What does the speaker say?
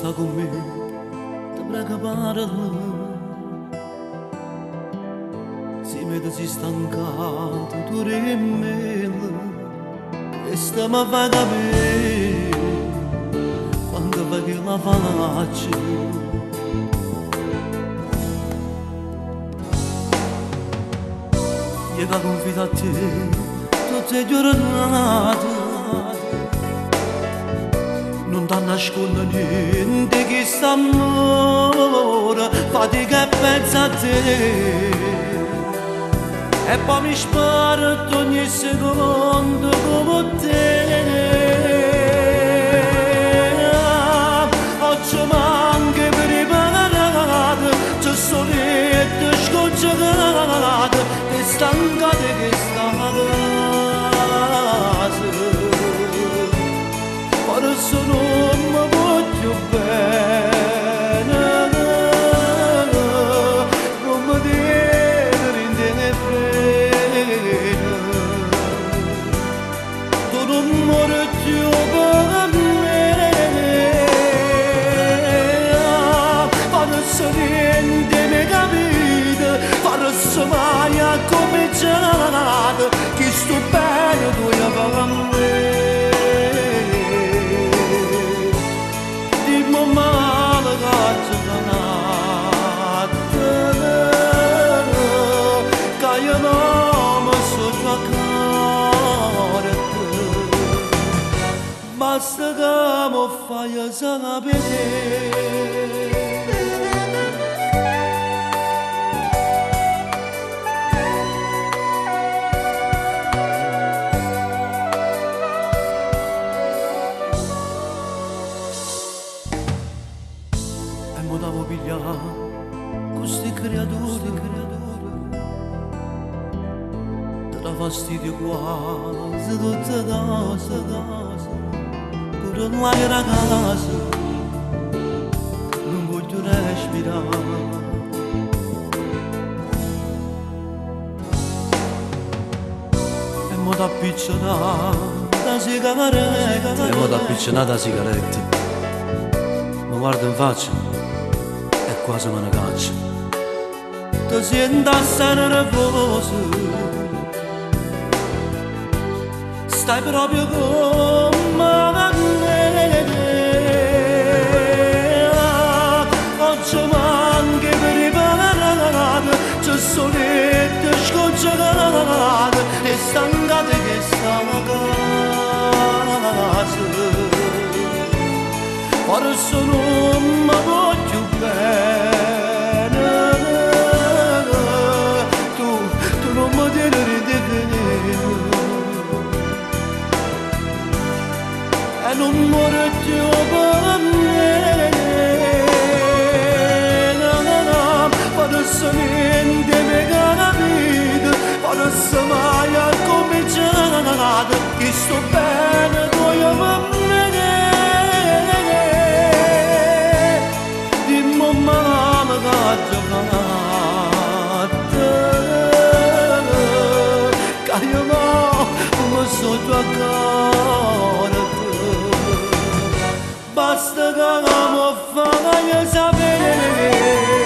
sta con me, ti prego parlami. Se mi sei stancato, tu rimmello, e sta mi fa capire, quando va che la faccio. Io che confido a te, tutte le giornate, non ti nascondo niente che st'amore fatica e pensa a te, e poi mi sparo ogni secondo come te. Oggi manca preparato, c'è solette scocciate e stancate che state. Adesso non mi voglio bene, non mi deve rendere freno. Tu non muori più per me, adesso niente mi capite, adesso mai a cominciare, che sto bene tu io per me. Male caccia canate, che io non mi so giocare. Basta che mi fai sapere. Mi devo pigliare queste creature, ti dà fastidio quasi tutta casa, pure l'aria a casa, non voglio respirare. E mi dà piccionata sigaretta, mi guarda in faccia e quasi me ne caccia. Ti sento assai nervoso, stai proprio con me. Oggi manca preparato, c'è solette scocciate e stancate che stanno a casa. Adesso non mi voglio bene, tu non mi devi vedere, e non muore più per me, adesso niente mi capite, adesso mai a cominciare, che sto bene tu io per me. Mamma giocate, che io non mi so giocare. Basta che mi fai sapere.